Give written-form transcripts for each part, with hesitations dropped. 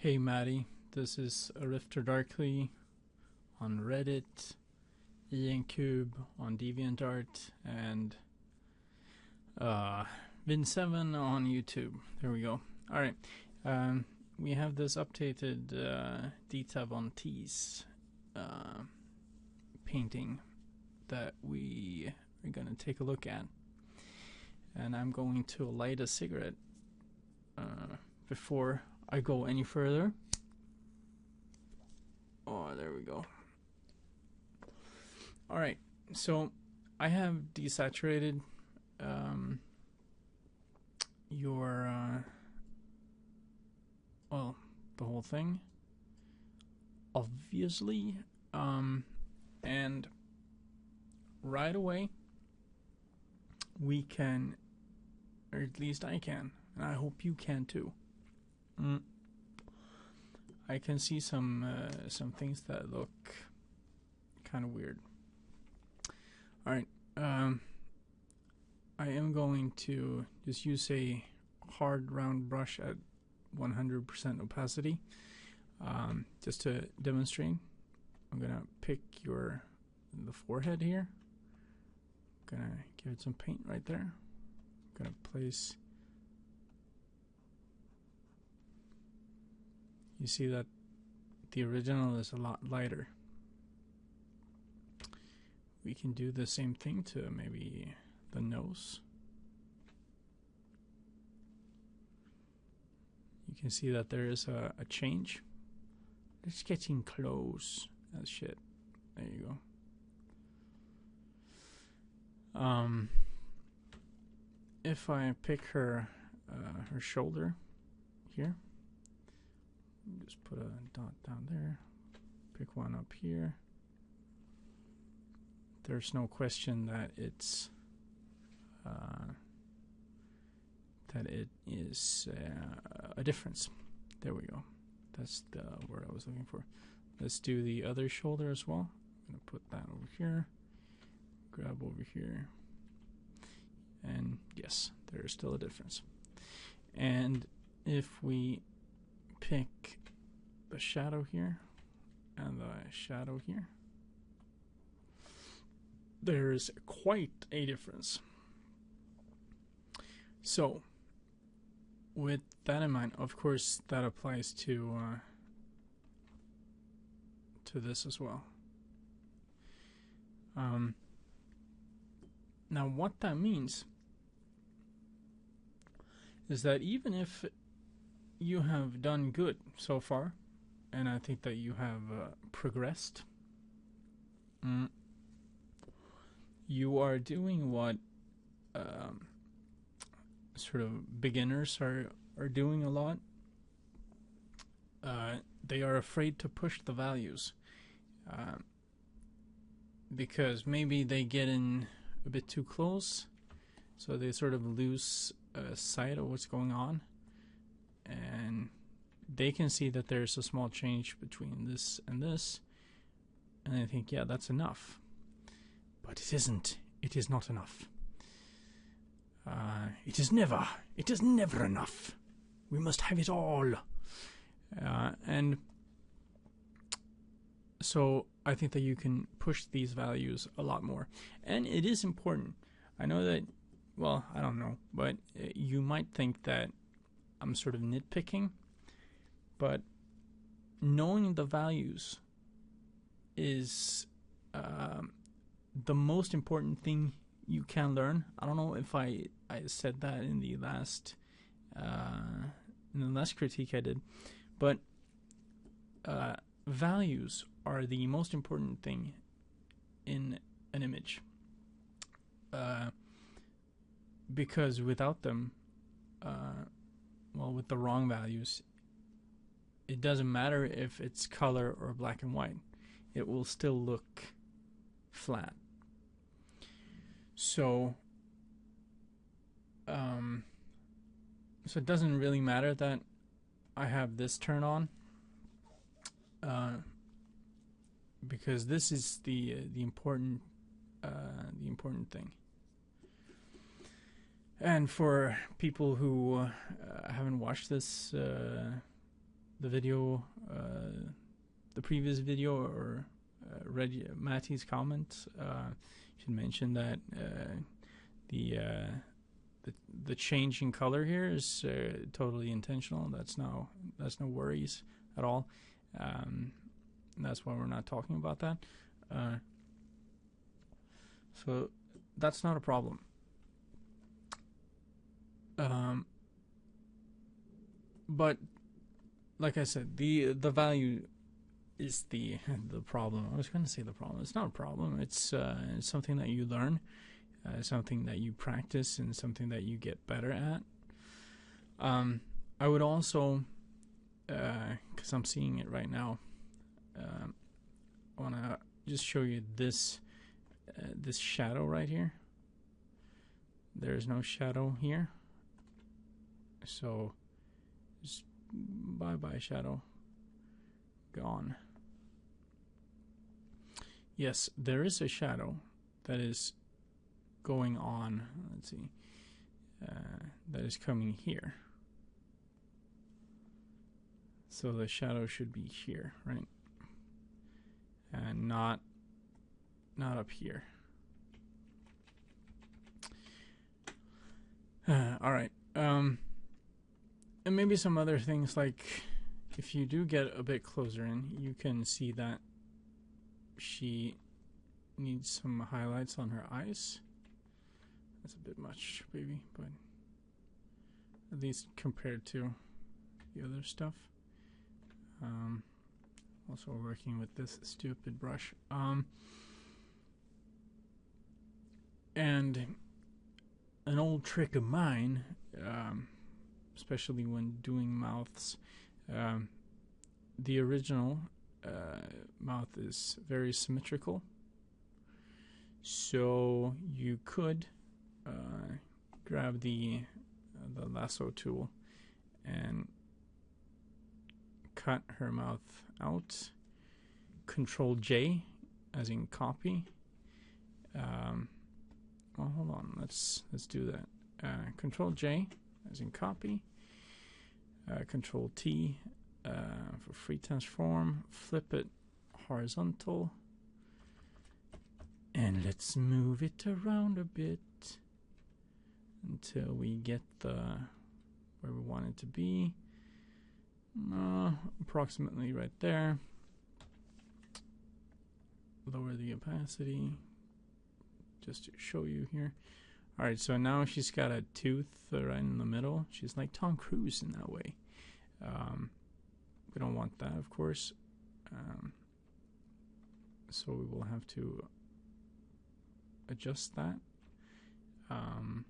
Hey Maddie, this is A Rifter Darkly on Reddit, Ian Cube on DeviantArt, and Vin7 on YouTube. There we go. Alright, we have this updated detail on T's painting that we are going to take a look at. And I'm going to light a cigarette before I go any further. Oh, there we go. Alright, so I have desaturated well, the whole thing, obviously, and right away we can, or at least I can, and I hope you can too. I can see some things that look kind of weird. All right, I am going to just use a hard round brush at 100% opacity, just to demonstrate. I'm gonna pick the forehead here. I'm gonna give it some paint right there. I'm gonna place. You see that the original is a lot lighter. We can do the same thing to maybe the nose. You can see that there is a change. It's getting close as shit. There you go. If I pick her shoulder here, just put a dot down there, pick one up here. There's no question that it is a difference. There we go. That's the word I was looking for. Let's do the other shoulder as well. I'm gonna put that over here, grab over here, and yes, there is still a difference. And if we pick the shadow here and the shadow here, there's quite a difference. So with that in mind, of course that applies to this as well. Now what that means is that even if you have done good so far, and I think that you have progressed, you are doing what sort of beginners are doing a lot. They are afraid to push the values because maybe they get in a bit too close, so they sort of lose sight of what's going on, and they can see that there's a small change between this, and they think, yeah, that's enough. But it isn't. It is not enough. It is never enough. We must have it all. And so I think that you can push these values a lot more. And it is important. I know that, well, I don't know, but you might think that I'm sort of nitpicking, but knowing the values is the most important thing you can learn. I don't know if I said that in the last critique I did, but values are the most important thing in an image, because without them, well, with the wrong values, it doesn't matter if it's color or black and white, it will still look flat. So it doesn't really matter that I have this turn on, because this is the important thing. And for people who haven't watched this video, the previous video, or read Matty's comment, should mention that the change in color here is totally intentional. That's no worries at all. That's why we're not talking about that. So that's not a problem. But like I said, the value is the problem. I was going to say the problem. It's not a problem. It's something that you learn, something that you practice, and something that you get better at. I would also, because I'm seeing it right now, I want to just show you this this shadow right here. There's no shadow here, so just bye shadow, gone. Yes, there is a shadow that is going on. Let's see, that is coming here. So the shadow should be here, right? And not up here. All right. And maybe some other things, like if you do get a bit closer in, you can see that she needs some highlights on her eyes. That's a bit much, maybe, but at least compared to the other stuff. Also working with this stupid brush. And an old trick of mine, especially when doing mouths, the original mouth is very symmetrical, so you could grab the lasso tool and cut her mouth out. Control J as in copy. Well, hold on, let's do that. Control J as in copy. Control T for free transform. Flip it horizontal, and let's move it around a bit until we get where we want it to be. Approximately right there. Lower the opacity just to show you here. Alright, so now she's got a tooth right in the middle. She's like Tom Cruise in that way. We don't want that, of course. So we will have to adjust that. God,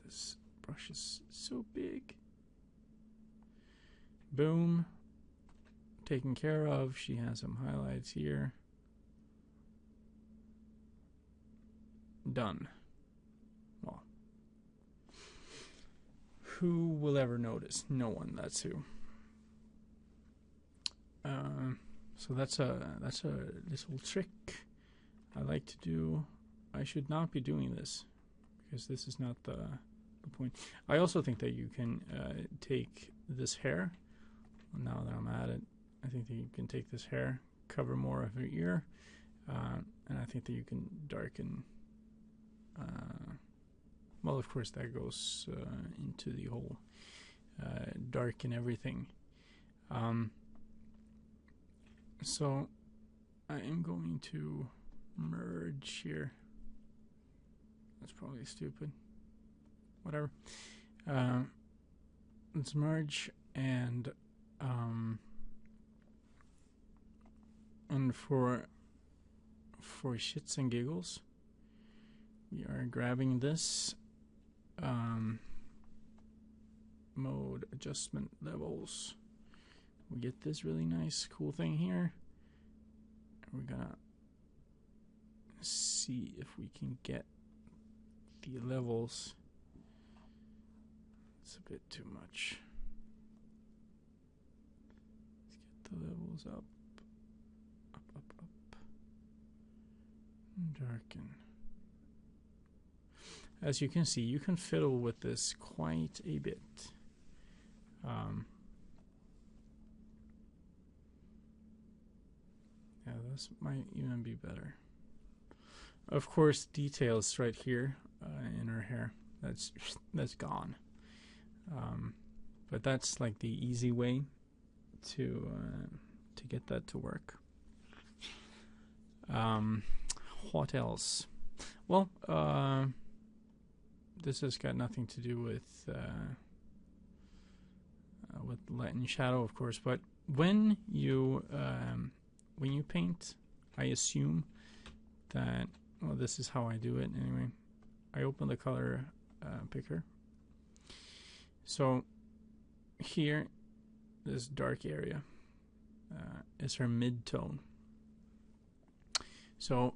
this brush is so big. Boom. Taken care of. She has some highlights here. Done. Well, who will ever notice? No one. That's who. So that's a little trick I like to do. I should not be doing this because this is not the point. I also think that you can take this hair. Now that I'm at it, I think that you can take this hair, cover more of her ear, and I think that you can darken. Well, of course, that goes into the whole darken everything. So I am going to merge here. That's probably stupid. Whatever. Let's merge and for shits and giggles, we are grabbing this mode adjustment levels. We get this really nice cool thing here, and we're gonna see if we can get the levels. It's a bit too much. Let's get the levels up, and darken. As you can see, you can fiddle with this quite a bit. this might even be better. Of course, details right here in her hair. That's gone. But that's like the easy way to get that to work. What else? Well, this has got nothing to do with light and shadow, of course. But when you paint, I assume that, well, this is how I do it anyway. I open the color picker. So here, this dark area is her mid-tone. So,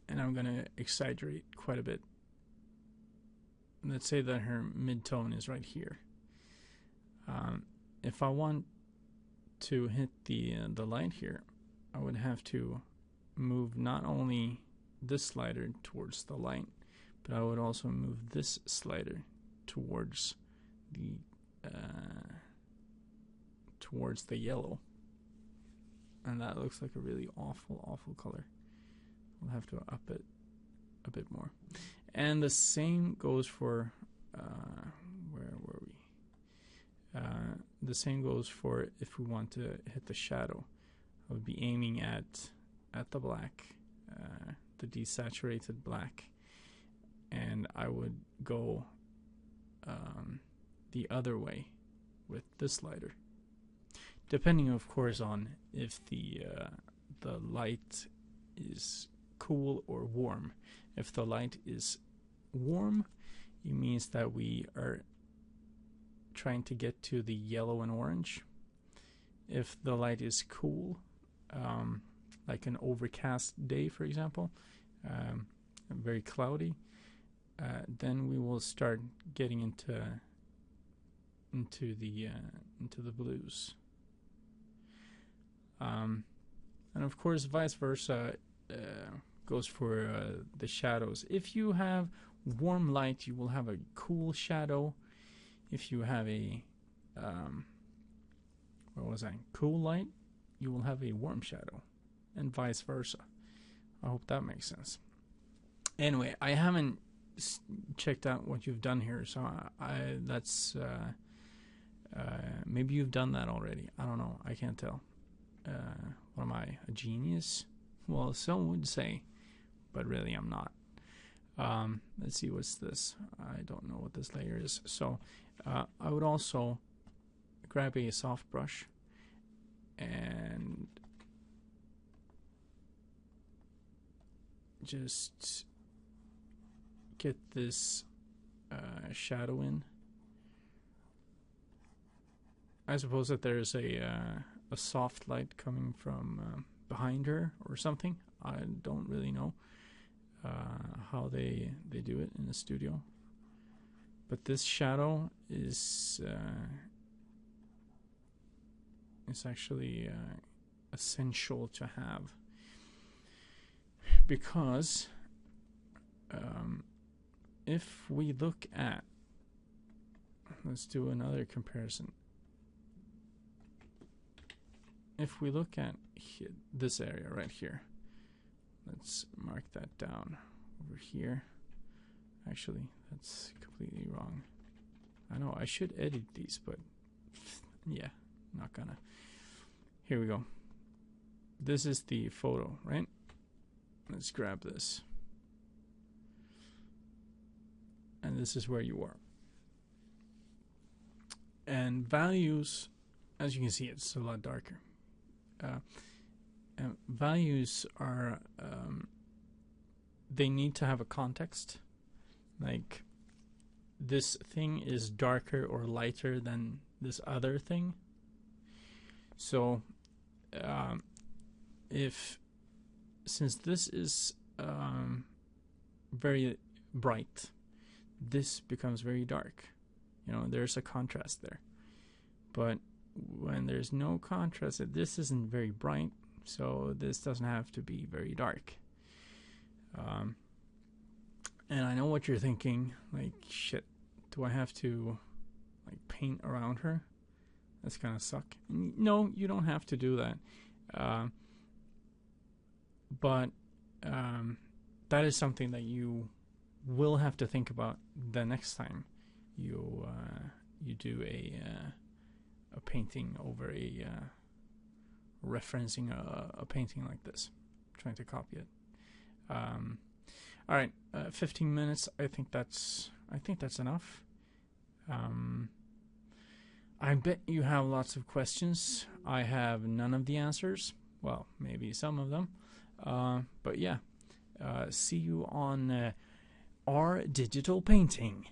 and I'm going to exaggerate quite a bit. Let's say that her mid-tone is right here. If I want to hit the light here, I would have to move not only this slider towards the light, but I would also move this slider towards the yellow, and that looks like a really awful color. We'll have to up it a bit more, and the same goes for where were we? The same goes for if we want to hit the shadow. I would be aiming at the black, the desaturated black, and I would go the other way with this slider, depending, of course, on if the light is cool or warm. If the light is warm, it means that we are trying to get to the yellow and orange. If the light is cool, like an overcast day, for example, very cloudy, then we will start getting into the blues. And of course, vice versa goes for the shadows. If you have warm light, you will have a cool shadow. If you have a cool light, you will have a warm shadow, and vice versa. I hope that makes sense. Anyway, I haven't checked out what you've done here, so that's maybe you've done that already. I don't know. I can't tell. What am I, a genius? Well, some would say, but really I'm not. Let's see, what's this? I don't know what this layer is. So I would also grab a soft brush and just get this shadow in. I suppose that there's a soft light coming from behind her or something. I don't really know how they do it in the studio, but this shadow is actually essential to have, because if we look at, let's do another comparison. If we look at this area right here, let's mark that down over here. Actually, that's completely wrong. I know I should edit these, but yeah, not gonna. Here we go. This is the photo, right? Let's grab this. And this is where you are. And values, as you can see, it's a lot darker. Values are, they need to have a context. Like, this thing is darker or lighter than this other thing. So, since this is very bright, this becomes very dark. You know, there's a contrast there. But when there's no contrast, this isn't very bright, so this doesn't have to be very dark. And I know what you're thinking, like, shit, do I have to like paint around her? That's gonna suck. No, you don't have to do that. but that is something that you will have to think about the next time you do a painting over referencing a painting like this, trying to copy it. All right, 15 minutes. I think that's enough. I bet you have lots of questions. I have none of the answers. Well, maybe some of them. But yeah, see you on our digital painting.